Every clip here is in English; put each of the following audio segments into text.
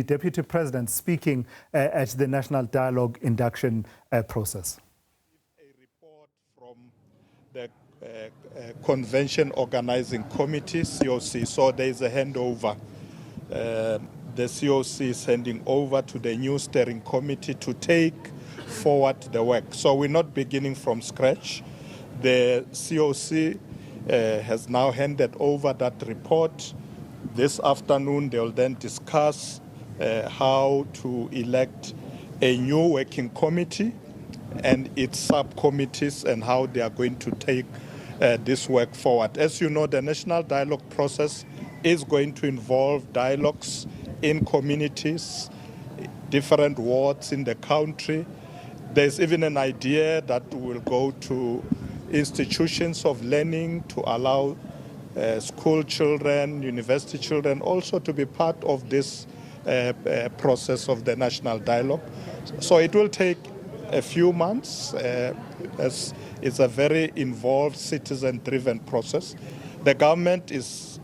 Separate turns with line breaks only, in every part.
Deputy President speaking at the National Dialogue induction process.
A report from the Convention Organising Committee, COC, so there is a handover. The COC is handing over to the new steering committee to take forward the work. So we're not beginning from scratch. The COC has now handed over that report. This afternoon, they'll then discuss how to elect a new working committee and its subcommittees and how they are going to take this work forward. As you know, the national dialogue process is going to involve dialogues in communities, different wards in the country. There's even an idea that will go to institutions of learning to allow school children, university children also to be part of this process of the national dialogue. So it will take a few months as it's a very involved citizen-driven process. The government is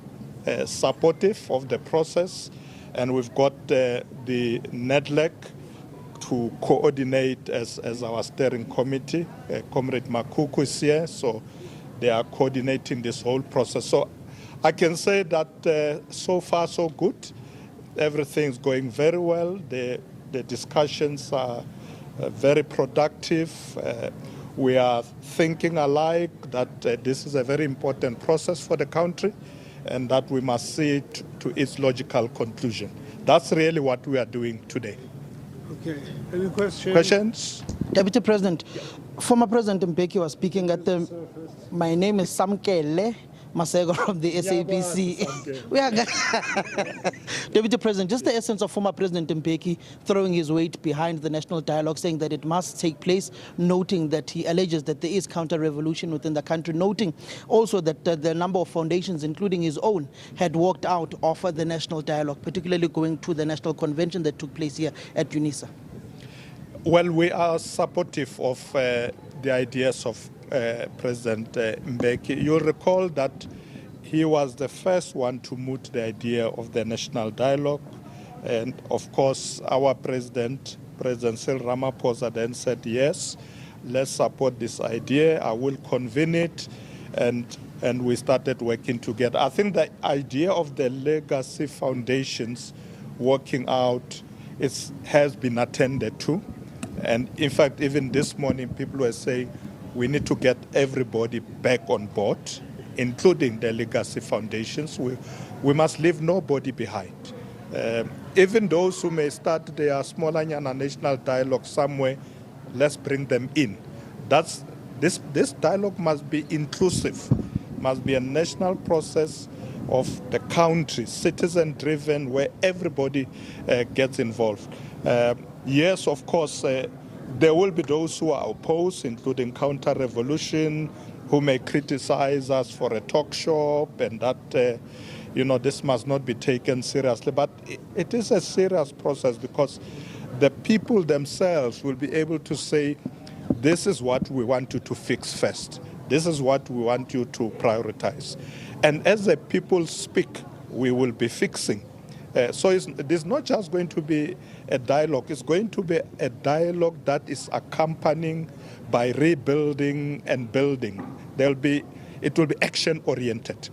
supportive of the process, and we've got the NEDLEC to coordinate as our steering committee. Comrade Makuku is here, so they are coordinating this whole process. So I can say that so far so good. Everything's going very well. The discussions are very productive. We are thinking alike that this is a very important process for the country and that we must see it to its logical conclusion. That's really what we are doing today.
Okay. Any questions?
Questions? Deputy President, former President Mbeki was speaking at the... My name is Samkele Maseko from the SABC. Deputy President, just the essence of former President Mbeki throwing his weight behind the national dialogue, saying that it must take place, noting that he alleges that there is counter-revolution within the country, noting also that the number of foundations, including his own, had walked out of the national dialogue, particularly going to the national convention that took place here at Unisa.
Well, we are supportive of the ideas of President Mbeki. You'll recall that he was the first one to moot the idea of the national dialogue. And of course, our President Cyril Ramaphosa, then said, yes, let's support this idea. I will convene it. And we started working together. I think the idea of the legacy foundations working out has been attended to. And in fact, even this morning, people were saying, we need to get everybody back on board, including the legacy foundations. We must leave nobody behind. Even those who may start their Smolanyana national dialogue somewhere, let's bring them in. This dialogue must be inclusive, must be a national process of the country, citizen-driven, where everybody gets involved. Yes, of course, there will be those who are opposed, including counter-revolution, who may criticize us for a talk shop and that, this must not be taken seriously. But it is a serious process because the people themselves will be able to say, this is what we want you to fix first. This is what we want you to prioritize. And as the people speak, we will be fixing. So it's not just going to be a dialogue, it's going to be a dialogue that is accompanying by rebuilding and building. It will be action-oriented.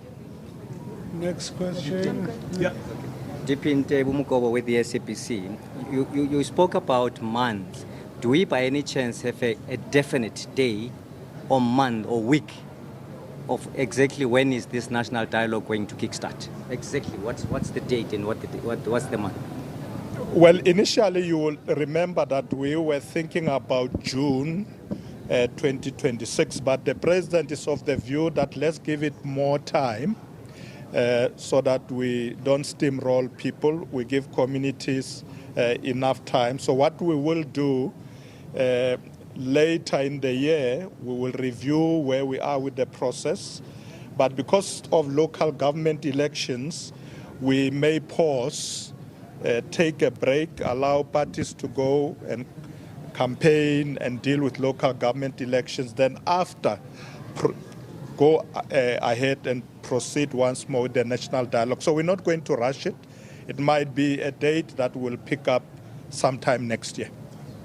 Next question. Yeah.
Dipinte Bumukobo with the SABC. You spoke about months. Do we by any chance have a definite day or month or week of exactly when is this national dialogue going to kickstart? Exactly, what's the date and what's the month?
Well, initially you will remember that we were thinking about June 2026, but the President is of the view that let's give it more time so that we don't steamroll people. We give communities enough time. So what we will do later in the year, we will review where we are with the process. But because of local government elections, we may pause, take a break, allow parties to go and campaign and deal with local government elections. Then after, go ahead and proceed once more with the national dialogue. So we're not going to rush it. it might be a date that will pick up sometime next year.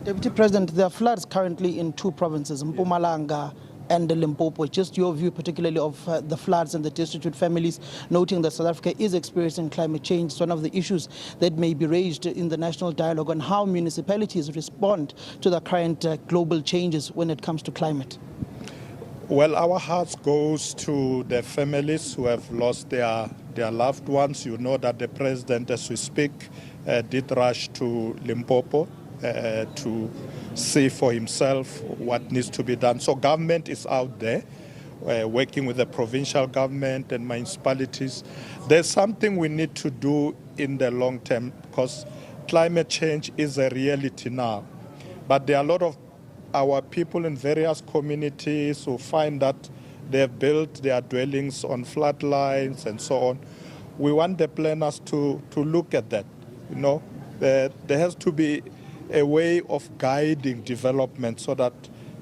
Deputy President, there are floods currently in two provinces, Mpumalanga and Limpopo. Just your view particularly of the floods and the destitute families, noting that South Africa is experiencing climate change. It's one of the issues that may be raised in the national dialogue on how municipalities respond to the current global changes when it comes to climate.
Well, our hearts goes to the families who have lost their loved ones. You know that the president, as we speak, did rush to Limpopo to see for himself what needs to be done. So government is out there working with the provincial government and municipalities. There's something we need to do in the long term because climate change is a reality now. But there are a lot of our people in various communities who find that they've built their dwellings on floodlines and so on. We want the planners to look at that. You know, there has to be a way of guiding development so that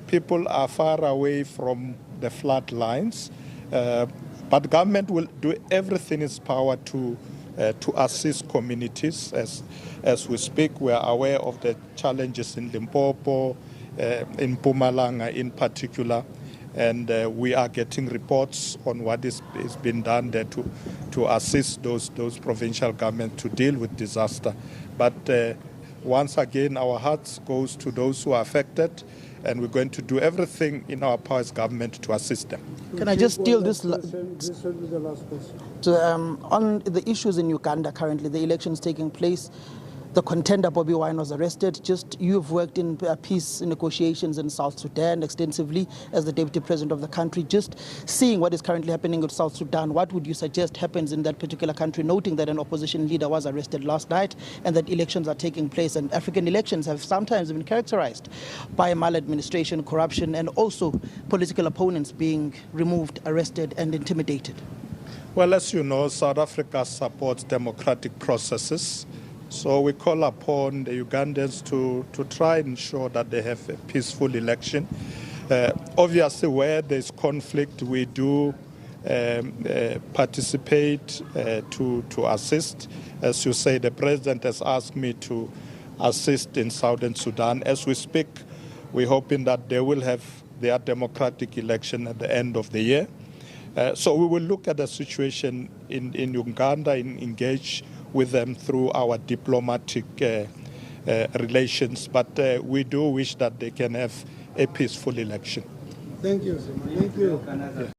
people are far away from the flood lines. But government will do everything in its power to assist communities. As we speak, we are aware of the challenges in Limpopo, in Mpumalanga in particular, and we are getting reports on what is being done there to assist those provincial governments to deal with disaster. But once again, our hearts goes to those who are affected, and we're going to do everything in our power as government to assist them.
Can I just steal this?
This will be the last question.
On the issues in Uganda currently, the elections taking place, the contender Bobi Wine was arrested. Just you've worked in peace negotiations in South Sudan extensively as the deputy president of the country. Just seeing what is currently happening with South Sudan, what would you suggest happens in that particular country, noting that an opposition leader was arrested last night and that elections are taking place, and African elections have sometimes been characterized by maladministration, corruption, and also political opponents being removed, arrested, and intimidated?
Well, as you know, South Africa supports democratic processes. So we call upon the Ugandans to try and ensure that they have a peaceful election. Obviously, where there's conflict, we do participate to assist. As you say, the president has asked me to assist in Southern Sudan. As we speak, we're hoping that they will have their democratic election at the end of the year. So we will look at the situation in Uganda and engage with them through our diplomatic relations. But we do wish that they can have a peaceful election.
Thank you. Thank you.